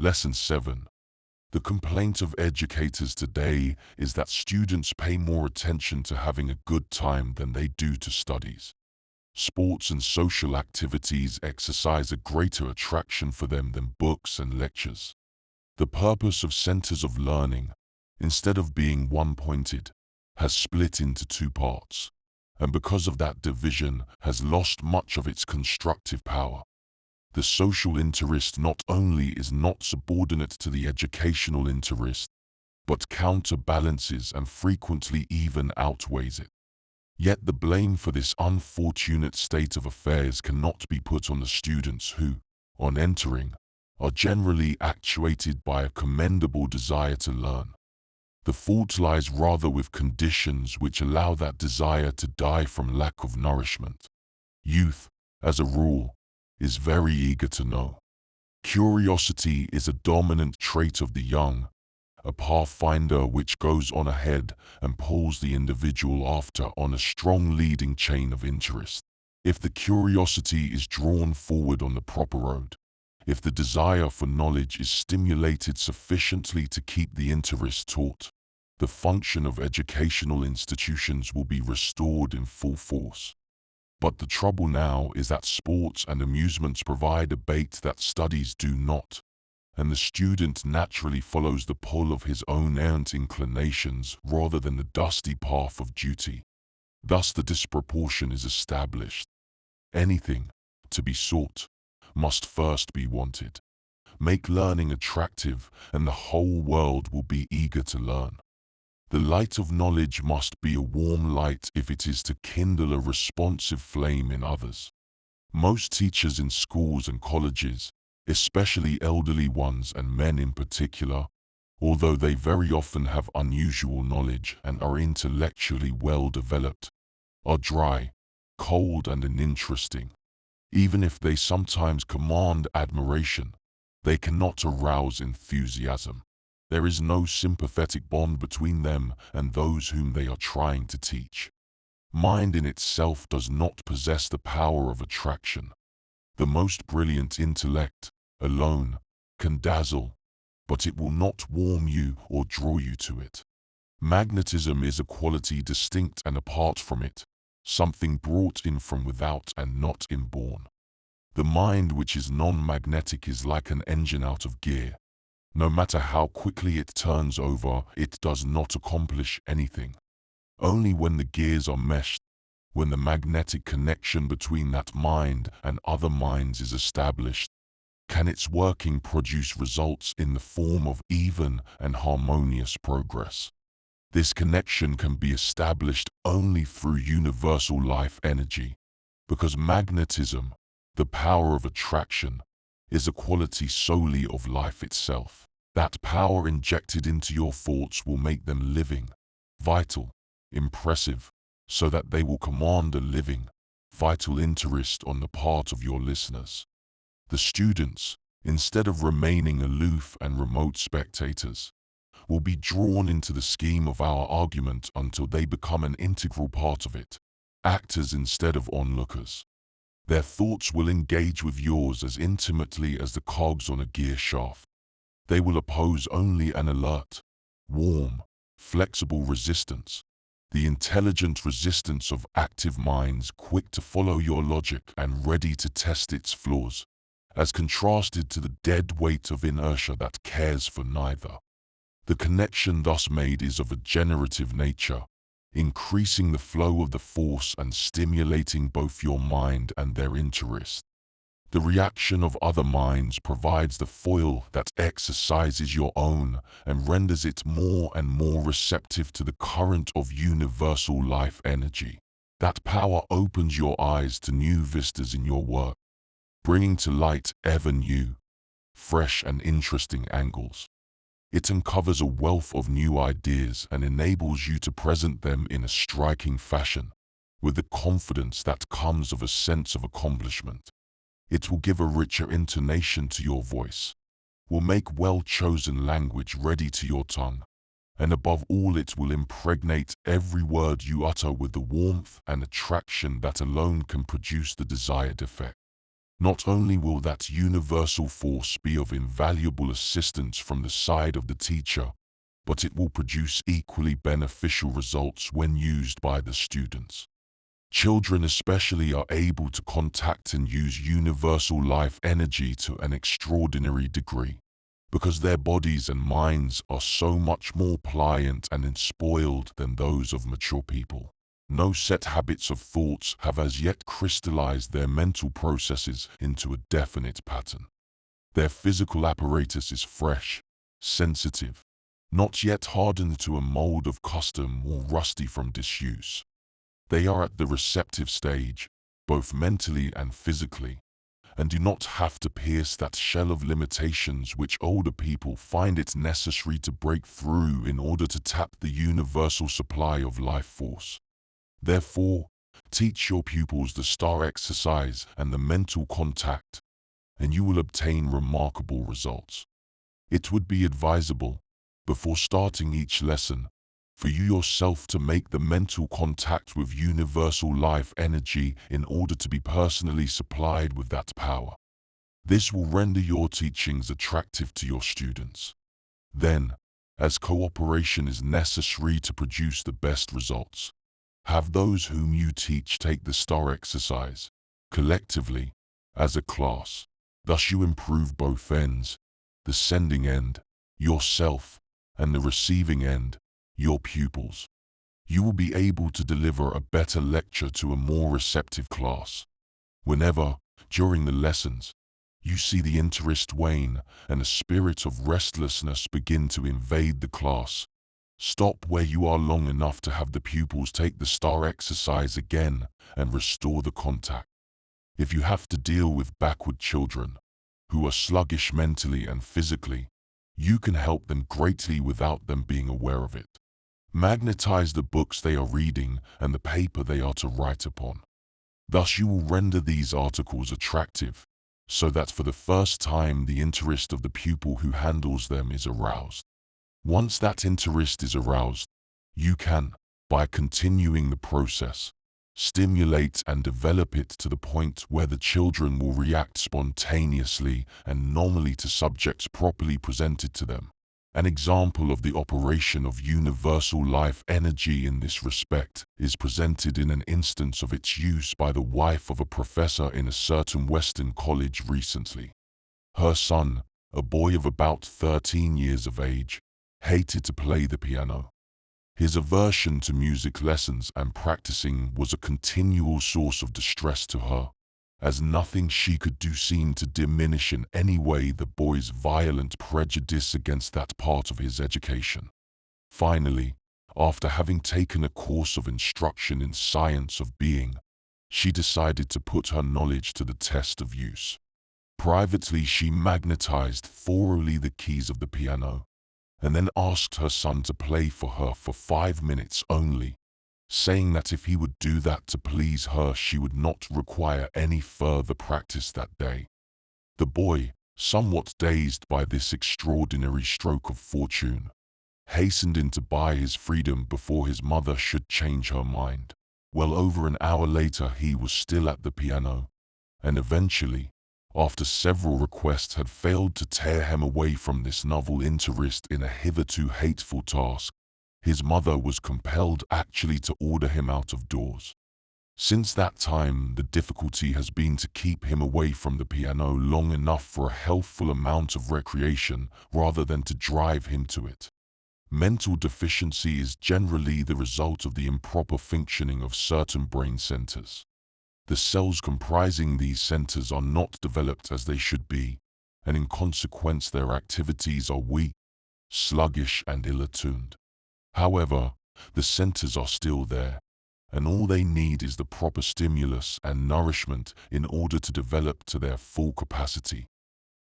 Lesson 7. The complaint of educators today is that students pay more attention to having a good time than they do to studies. Sports and social activities exercise a greater attraction for them than books and lectures. The purpose of centers of learning, instead of being one-pointed, has split into two parts, and because of that division has lost much of its constructive power. The social interest not only is not subordinate to the educational interest, but counterbalances and frequently even outweighs it. Yet the blame for this unfortunate state of affairs cannot be put on the students who, on entering, are generally actuated by a commendable desire to learn. The fault lies rather with conditions which allow that desire to die from lack of nourishment. Youth, as a rule, is very eager to know. Curiosity is a dominant trait of the young, a pathfinder which goes on ahead and pulls the individual after on a strong leading chain of interest. If the curiosity is drawn forward on the proper road, if the desire for knowledge is stimulated sufficiently to keep the interest taut, the function of educational institutions will be restored in full force. But the trouble now is that sports and amusements provide a bait that studies do not, and the student naturally follows the pull of his own errant inclinations rather than the dusty path of duty. Thus the disproportion is established. Anything, to be sought, must first be wanted. Make learning attractive, and the whole world will be eager to learn. The light of knowledge must be a warm light if it is to kindle a responsive flame in others. Most teachers in schools and colleges, especially elderly ones and men in particular, although they very often have unusual knowledge and are intellectually well developed, are dry, cold and uninteresting. Even if they sometimes command admiration, they cannot arouse enthusiasm. There is no sympathetic bond between them and those whom they are trying to teach. Mind in itself does not possess the power of attraction. The most brilliant intellect, alone, can dazzle, but it will not warm you or draw you to it. Magnetism is a quality distinct and apart from it, something brought in from without and not inborn. The mind which is non-magnetic is like an engine out of gear. No matter how quickly it turns over, it does not accomplish anything. Only when the gears are meshed, when the magnetic connection between that mind and other minds is established, can its working produce results in the form of even and harmonious progress. This connection can be established only through universal life energy, because magnetism, the power of attraction, is a quality solely of life itself. That power injected into your thoughts will make them living, vital, impressive, so that they will command a living, vital interest on the part of your listeners. The students, instead of remaining aloof and remote spectators, will be drawn into the scheme of our argument until they become an integral part of it, actors instead of onlookers. Their thoughts will engage with yours as intimately as the cogs on a gear shaft. They will oppose only an alert, warm, flexible resistance, the intelligent resistance of active minds quick to follow your logic and ready to test its flaws, as contrasted to the dead weight of inertia that cares for neither. The connection thus made is of a generative nature, increasing the flow of the force and stimulating both your mind and their interest. The reaction of other minds provides the foil that exercises your own and renders it more and more receptive to the current of universal life energy. That power opens your eyes to new vistas in your work, bringing to light ever new, fresh and interesting angles. It uncovers a wealth of new ideas and enables you to present them in a striking fashion, with the confidence that comes of a sense of accomplishment. It will give a richer intonation to your voice, will make well-chosen language ready to your tongue, and above all it will impregnate every word you utter with the warmth and attraction that alone can produce the desired effect. Not only will that universal force be of invaluable assistance from the side of the teacher, but it will produce equally beneficial results when used by the students. Children especially are able to contact and use universal life energy to an extraordinary degree, because their bodies and minds are so much more pliant and unspoiled than those of mature people. No set habits of thoughts have as yet crystallized their mental processes into a definite pattern. Their physical apparatus is fresh, sensitive, not yet hardened to a mold of custom or rusty from disuse. They are at the receptive stage, both mentally and physically, and do not have to pierce that shell of limitations which older people find it necessary to break through in order to tap the universal supply of life force. Therefore, teach your pupils the star exercise and the mental contact, and you will obtain remarkable results. It would be advisable, before starting each lesson, for you yourself to make the mental contact with universal life energy in order to be personally supplied with that power. This will render your teachings attractive to your students. Then, as cooperation is necessary to produce the best results, have those whom you teach take the star exercise, collectively, as a class. Thus you improve both ends, the sending end, yourself, and the receiving end, your pupils. You will be able to deliver a better lecture to a more receptive class. Whenever, during the lessons, you see the interest wane and a spirit of restlessness begin to invade the class, stop where you are long enough to have the pupils take the star exercise again and restore the contact. If you have to deal with backward children, who are sluggish mentally and physically, you can help them greatly without them being aware of it. Magnetize the books they are reading and the paper they are to write upon. Thus you will render these articles attractive, so that for the first time the interest of the pupil who handles them is aroused. Once that interest is aroused, you can, by continuing the process, stimulate and develop it to the point where the children will react spontaneously and normally to subjects properly presented to them. An example of the operation of universal life energy in this respect is presented in an instance of its use by the wife of a professor in a certain Western college recently. Her son, a boy of about 13 years of age, hated to play the piano. His aversion to music lessons and practicing was a continual source of distress to her, as nothing she could do seemed to diminish in any way the boy's violent prejudice against that part of his education. Finally, after having taken a course of instruction in science of being, she decided to put her knowledge to the test of use. Privately, she magnetized thoroughly the keys of the piano, and then asked her son to play for her for 5 minutes only, saying that if he would do that to please her, she would not require any further practice that day. The boy, somewhat dazed by this extraordinary stroke of fortune, hastened in to buy his freedom before his mother should change her mind. Well over an hour later he was still at the piano, and eventually, after several requests had failed to tear him away from this novel interest in a hitherto hateful task, his mother was compelled actually to order him out of doors. Since that time, the difficulty has been to keep him away from the piano long enough for a healthful amount of recreation rather than to drive him to it. Mental deficiency is generally the result of the improper functioning of certain brain centers. The cells comprising these centers are not developed as they should be, and in consequence their activities are weak, sluggish, and ill-attuned. However, the centers are still there, and all they need is the proper stimulus and nourishment in order to develop to their full capacity.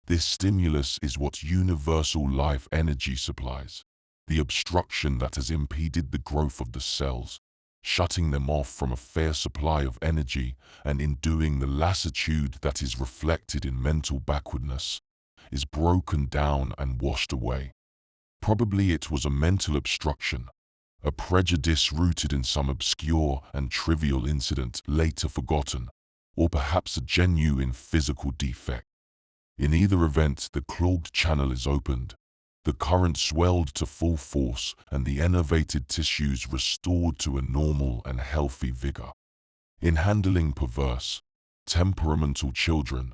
This stimulus is what universal life energy supplies, the obstruction that has impeded the growth of the cells, shutting them off from a fair supply of energy, and in doing the lassitude that is reflected in mental backwardness, is broken down and washed away. Probably it was a mental obstruction, a prejudice rooted in some obscure and trivial incident later forgotten, or perhaps a genuine physical defect. In either event, the clogged channel is opened, the current swelled to full force, and the enervated tissues restored to a normal and healthy vigor. In handling perverse, temperamental children,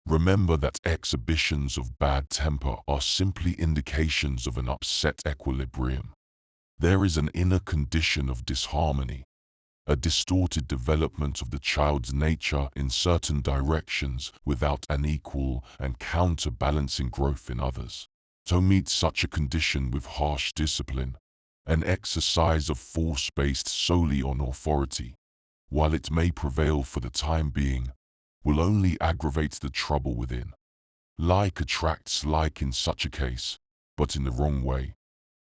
remember that exhibitions of bad temper are simply indications of an upset equilibrium. There is an inner condition of disharmony, a distorted development of the child's nature in certain directions without an equal and counterbalancing growth in others. To meet such a condition with harsh discipline, an exercise of force based solely on authority, while it may prevail for the time being, will only aggravate the trouble within. Like attracts like in such a case, but in the wrong way.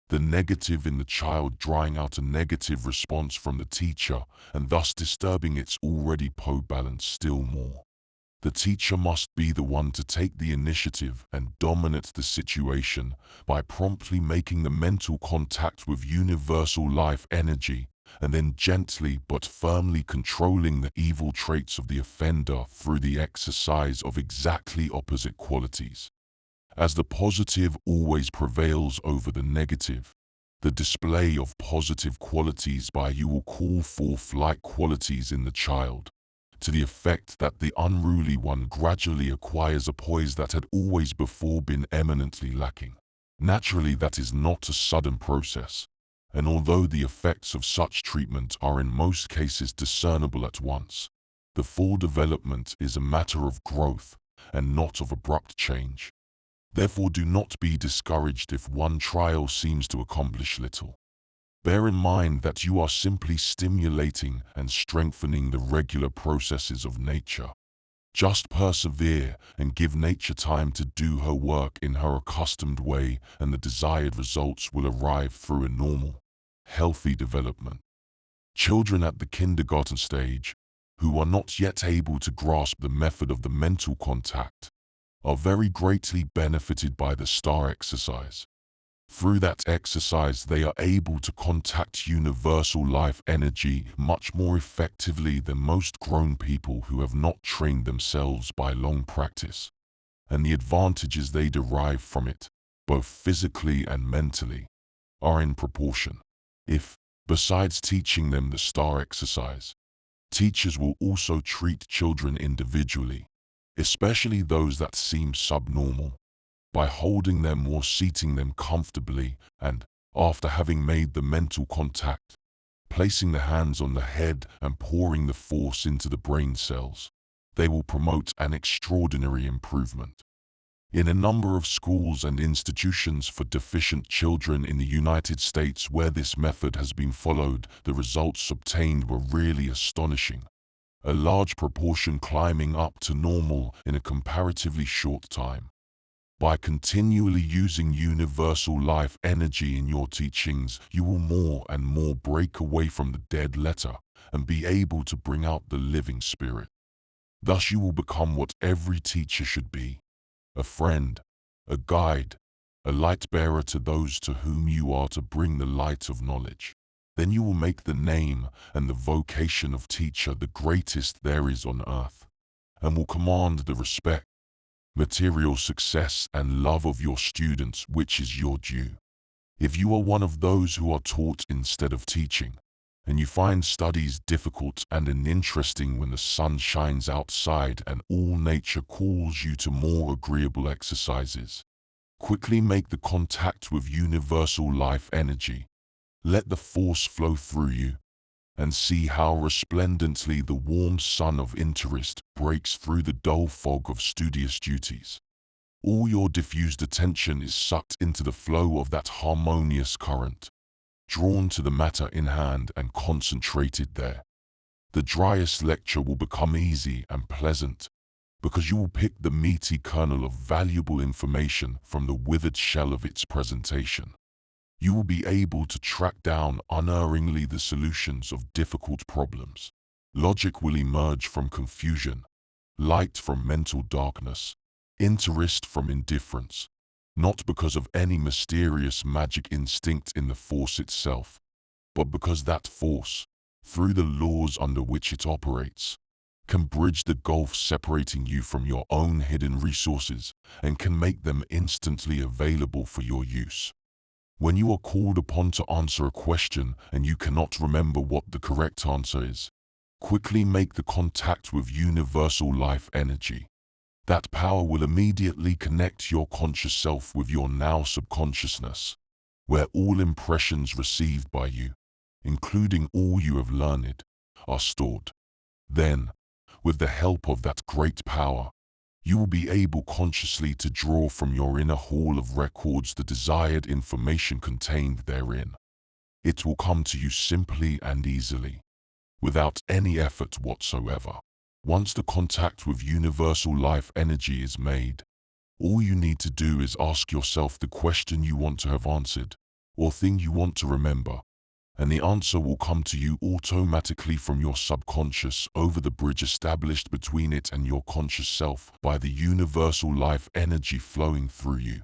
The negative in the child drawing out a negative response from the teacher and thus disturbing its already poor balance still more. The teacher must be the one to take the initiative and dominate the situation by promptly making the mental contact with universal life energy and then gently but firmly controlling the evil traits of the offender through the exercise of exactly opposite qualities. As the positive always prevails over the negative, the display of positive qualities by you will call forth like qualities in the child, to the effect that the unruly one gradually acquires a poise that had always before been eminently lacking. Naturally, that is not a sudden process, and although the effects of such treatment are in most cases discernible at once, the full development is a matter of growth and not of abrupt change. Therefore, do not be discouraged if one trial seems to accomplish little. Bear in mind that you are simply stimulating and strengthening the regular processes of nature. Just persevere and give nature time to do her work in her accustomed way, and the desired results will arrive through a normal, healthy development. Children at the kindergarten stage, who are not yet able to grasp the method of the mental contact, are very greatly benefited by the star exercise. Through that exercise, they are able to contact universal life energy much more effectively than most grown people who have not trained themselves by long practice, and the advantages they derive from it, both physically and mentally, are in proportion. If, besides teaching them the star exercise, teachers will also treat children individually, especially those that seem subnormal, by holding them or seating them comfortably and, after having made the mental contact, placing the hands on the head and pouring the force into the brain cells, they will promote an extraordinary improvement. In a number of schools and institutions for deficient children in the United States where this method has been followed, the results obtained were really astonishing. A large proportion climbing up to normal in a comparatively short time. By continually using universal life energy in your teachings, you will more and more break away from the dead letter and be able to bring out the living spirit. Thus you will become what every teacher should be: a friend, a guide, a light bearer to those to whom you are to bring the light of knowledge. Then you will make the name and the vocation of teacher the greatest there is on earth, and will command the respect, material success, and love of your students which is your due. If you are one of those who are taught instead of teaching, and you find studies difficult and uninteresting when the sun shines outside and all nature calls you to more agreeable exercises, quickly make the contact with universal life energy. Let the force flow through you, and see how resplendently the warm sun of interest breaks through the dull fog of studious duties. All your diffused attention is sucked into the flow of that harmonious current, drawn to the matter in hand and concentrated there. The driest lecture will become easy and pleasant, because you will pick the meaty kernel of valuable information from the withered shell of its presentation. You will be able to track down unerringly the solutions of difficult problems. Logic will emerge from confusion, light from mental darkness, interest from indifference, not because of any mysterious magic instinct in the force itself, but because that force, through the laws under which it operates, can bridge the gulf separating you from your own hidden resources and can make them instantly available for your use. When you are called upon to answer a question and you cannot remember what the correct answer is, quickly make the contact with universal life energy. That power will immediately connect your conscious self with your now subconsciousness, where all impressions received by you, including all you have learned, are stored. Then, with the help of that great power, you will be able consciously to draw from your inner hall of records the desired information contained therein. It will come to you simply and easily, without any effort whatsoever. Once the contact with universal life energy is made, all you need to do is ask yourself the question you want to have answered, or thing you want to remember, and the answer will come to you automatically from your subconscious over the bridge established between it and your conscious self by the universal life energy flowing through you.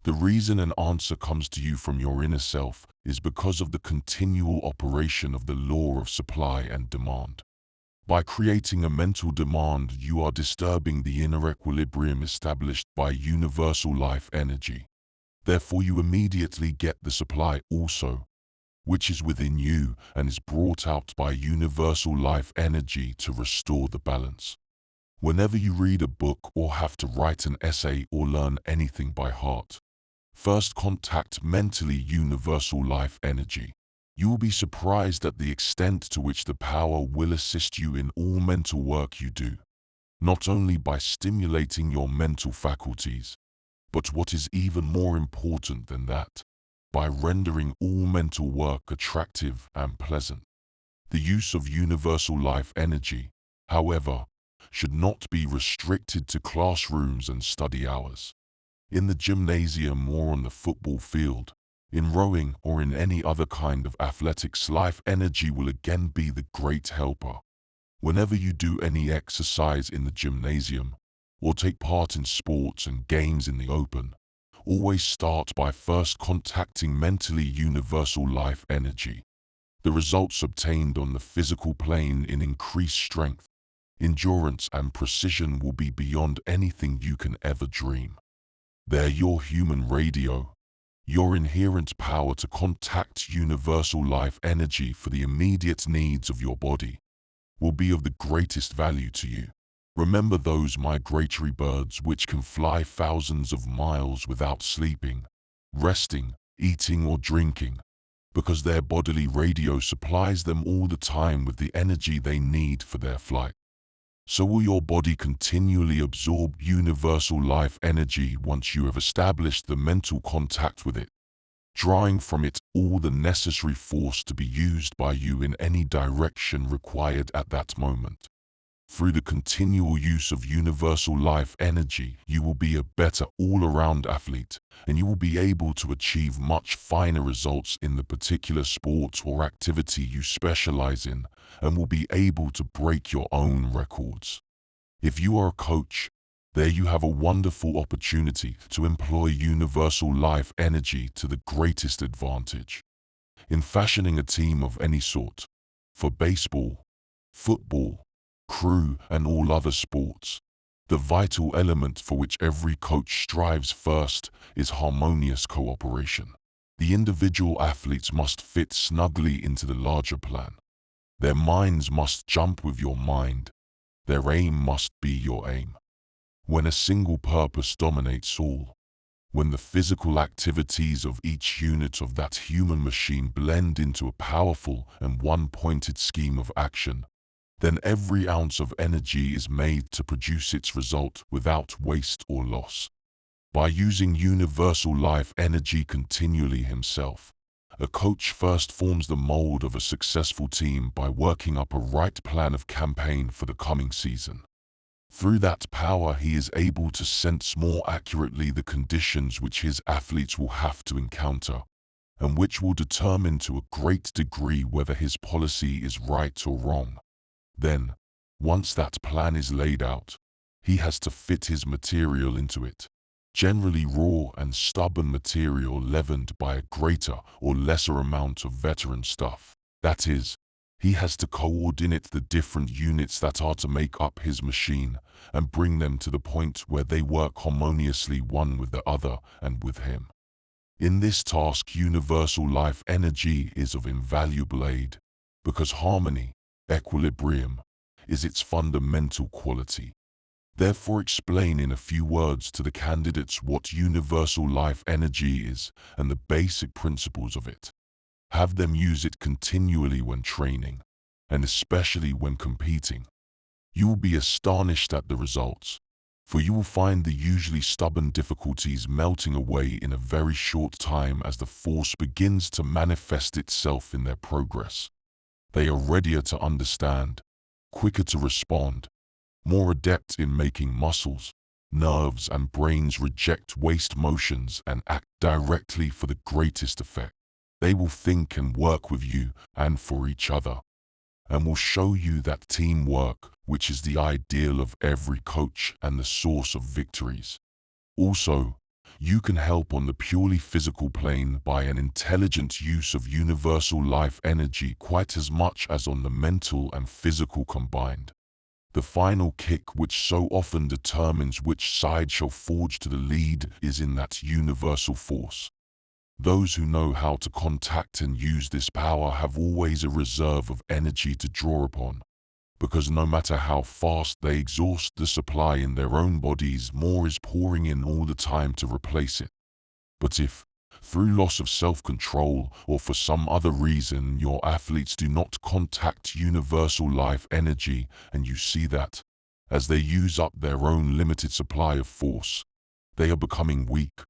The reason an answer comes to you from your inner self is because of the continual operation of the law of supply and demand. By creating a mental demand, you are disturbing the inner equilibrium established by universal life energy. Therefore, you immediately get the supply also, which is within you and is brought out by universal life energy to restore the balance. Whenever you read a book or have to write an essay or learn anything by heart, first contact mentally universal life energy. You will be surprised at the extent to which the power will assist you in all mental work you do, not only by stimulating your mental faculties, but what is even more important than that, by rendering all mental work attractive and pleasant. The use of universal life energy, however, should not be restricted to classrooms and study hours. In the gymnasium or on the football field, in rowing or in any other kind of athletics, life energy will again be the great helper. Whenever you do any exercise in the gymnasium, or take part in sports and games in the open, always start by first contacting mentally universal life energy. The results obtained on the physical plane in increased strength, endurance and precision will be beyond anything you can ever dream. They're your human radio, your inherent power to contact universal life energy for the immediate needs of your body, will be of the greatest value to you. Remember those migratory birds which can fly thousands of miles without sleeping, resting, eating or drinking, because their bodily radio supplies them all the time with the energy they need for their flight. So will your body continually absorb universal life energy once you have established the mental contact with it, drawing from it all the necessary force to be used by you in any direction required at that moment. Through the continual use of universal life energy, you will be a better all-around athlete, and you will be able to achieve much finer results in the particular sport or activity you specialize in, and will be able to break your own records. If you are a coach, there you have a wonderful opportunity to employ universal life energy to the greatest advantage. In fashioning a team of any sort, for baseball, football, crew and all other sports, the vital element for which every coach strives first is harmonious cooperation. The individual athletes must fit snugly into the larger plan. Their minds must jump with your mind. Their aim must be your aim. When a single purpose dominates all, when the physical activities of each unit of that human machine blend into a powerful and one-pointed scheme of action, then every ounce of energy is made to produce its result without waste or loss. By using universal life energy continually himself, a coach first forms the mold of a successful team by working up a right plan of campaign for the coming season. Through that power, he is able to sense more accurately the conditions which his athletes will have to encounter, and which will determine to a great degree whether his policy is right or wrong. Then, once that plan is laid out, he has to fit his material into it, generally raw and stubborn material leavened by a greater or lesser amount of veteran stuff. That is, He has to coordinate the different units that are to make up his machine and bring them to the point where they work harmoniously one with the other and with him. In this task, universal life energy is of invaluable aid, because harmony, equilibrium, is its fundamental quality. Therefore, explain in a few words to the candidates what universal life energy is and the basic principles of it. Have them use it continually when training, and especially when competing. You will be astonished at the results, for you will find the usually stubborn difficulties melting away in a very short time as the force begins to manifest itself in their progress. They are readier to understand, quicker to respond, more adept in making muscles, nerves, and brains reject waste motions and act directly for the greatest effect. They will think and work with you and for each other, and will show you that teamwork, which is the ideal of every coach and the source of victories. Also, you can help on the purely physical plane by an intelligent use of universal life energy quite as much as on the mental and physical combined. The final kick, which so often determines which side shall forge to the lead, is in that universal force. Those who know how to contact and use this power have always a reserve of energy to draw upon, because no matter how fast they exhaust the supply in their own bodies, more is pouring in all the time to replace it. But if, through loss of self-control or for some other reason, your athletes do not contact universal life energy, and you see that, as they use up their own limited supply of force, they are becoming weak,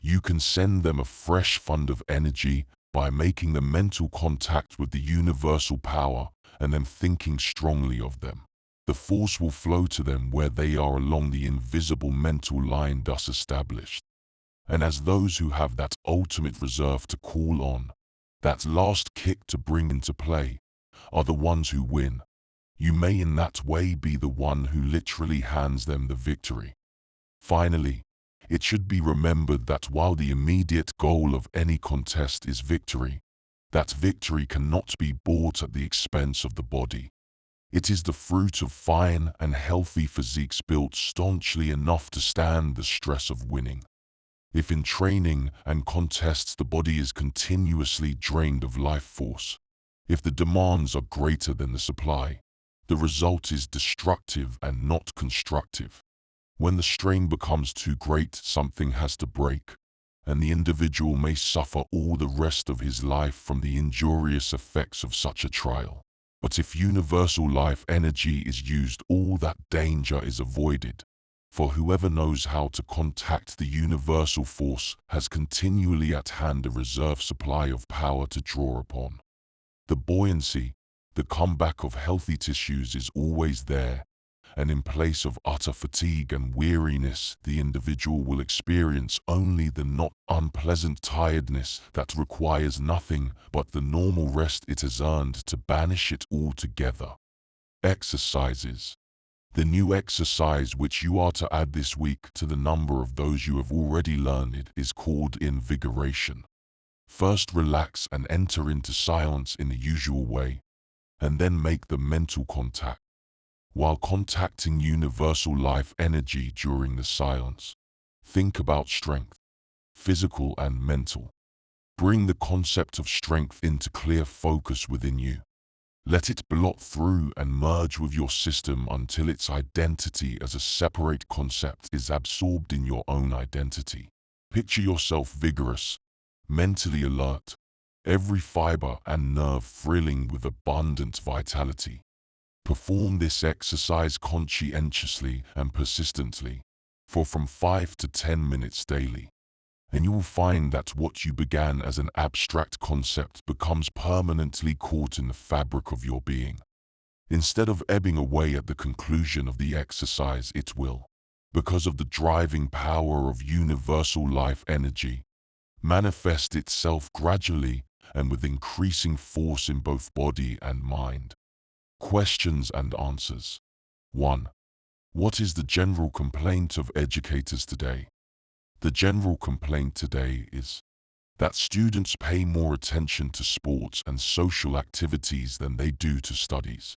you can send them a fresh fund of energy by making the mental contact with the universal power and then thinking strongly of them. The force will flow to them where they are along the invisible mental line thus established. And as those who have that ultimate reserve to call on, that last kick to bring into play, are the ones who win, you may in that way be the one who literally hands them the victory. Finally, it should be remembered that while the immediate goal of any contest is victory, that victory cannot be bought at the expense of the body. It is the fruit of fine and healthy physiques built staunchly enough to stand the stress of winning. If in training and contests the body is continuously drained of life force, if the demands are greater than the supply, the result is destructive and not constructive. When the strain becomes too great, something has to break, and the individual may suffer all the rest of his life from the injurious effects of such a trial. But if universal life energy is used, all that danger is avoided, for whoever knows how to contact the universal force has continually at hand a reserve supply of power to draw upon. The buoyancy, the comeback of healthy tissues is always there, and in place of utter fatigue and weariness, the individual will experience only the not unpleasant tiredness that requires nothing but the normal rest it has earned to banish it altogether. Exercises. The new exercise which you are to add this week to the number of those you have already learned is called Invigoration. First, relax and enter into silence in the usual way, and then make the mental contact. While contacting universal life energy during the silence, think about strength, physical and mental. Bring the concept of strength into clear focus within you. Let it blot through and merge with your system until its identity as a separate concept is absorbed in your own identity. Picture yourself vigorous, mentally alert, every fiber and nerve thrilling with abundant vitality. Perform this exercise conscientiously and persistently, for from 5 to 10 minutes daily, and you will find that what you began as an abstract concept becomes permanently caught in the fabric of your being. Instead of ebbing away at the conclusion of the exercise, it will, because of the driving power of universal life energy, manifest itself gradually and with increasing force in both body and mind. Questions and answers. 1. What is the general complaint of educators today? The general complaint today is that students pay more attention to sports and social activities than they do to studies.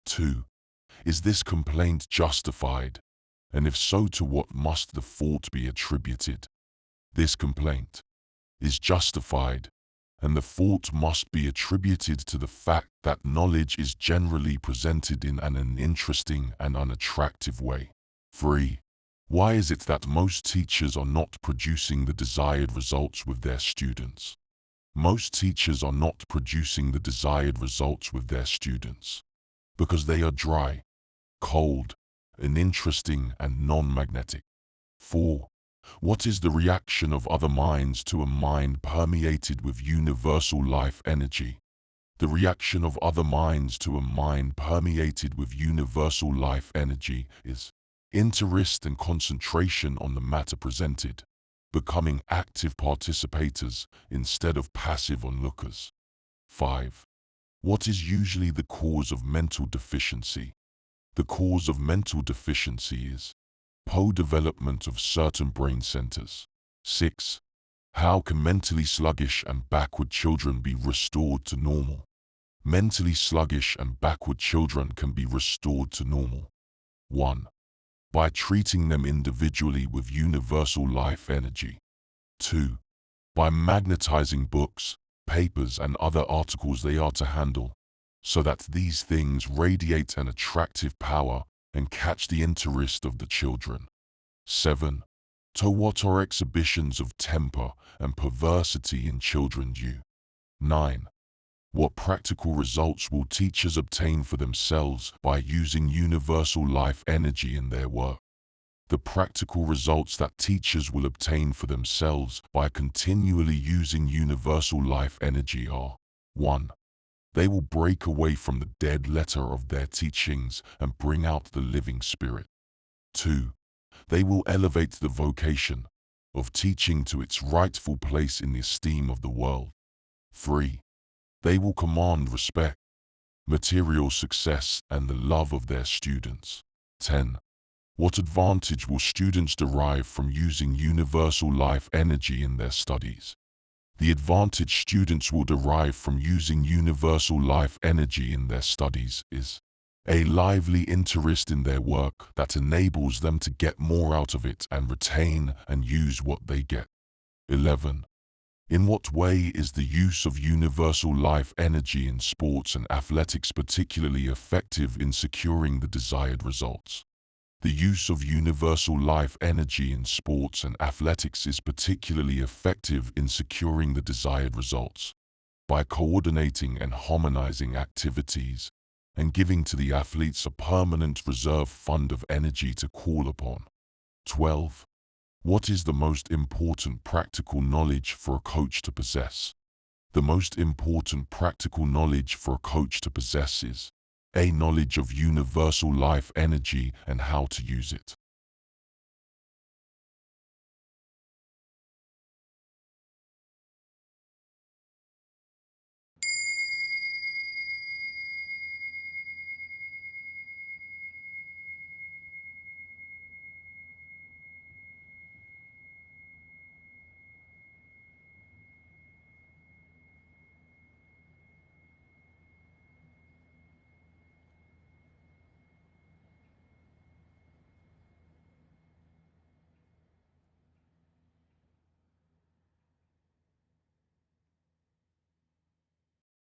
2. Is this complaint justified? And if so, to what must the fault be attributed? This complaint is justified, and the fault must be attributed to the fact that knowledge is generally presented in an uninteresting and unattractive way. 3. Why is it that most teachers are not producing the desired results with their students? Most teachers are not producing the desired results with their students because they are dry, cold, uninteresting, and non-magnetic. 4. What is the reaction of other minds to a mind permeated with universal life energy? The reaction of other minds to a mind permeated with universal life energy is interest and concentration on the matter presented, becoming active participators instead of passive onlookers. 5. What is usually the cause of mental deficiency? The cause of mental deficiency is poor development of certain brain centers. 6. How can mentally sluggish and backward children be restored to normal? Mentally sluggish and backward children can be restored to normal. 1. By treating them individually with universal life energy. 2. By magnetizing books, papers, and other articles they are to handle, so that these things radiate an attractive power and catch the interest of the children. 7. To what are exhibitions of temper and perversity in children due? 9. What practical results will teachers obtain for themselves by using universal life energy in their work? The practical results that teachers will obtain for themselves by continually using universal life energy are: 1. They will break away from the dead letter of their teachings and bring out the living spirit. 2. They will elevate the vocation of teaching to its rightful place in the esteem of the world. 3. They will command respect, material success, and the love of their students. 10. What advantage will students derive from using universal life energy in their studies? The advantage students will derive from using universal life energy in their studies is a lively interest in their work that enables them to get more out of it and retain and use what they get. 11. In what way is the use of universal life energy in sports and athletics particularly effective in securing the desired results? The use of universal life energy in sports and athletics is particularly effective in securing the desired results by coordinating and harmonizing activities and giving to the athletes a permanent reserve fund of energy to call upon. 12. What is the most important practical knowledge for a coach to possess? The most important practical knowledge for a coach to possess is a knowledge of universal life energy and how to use it.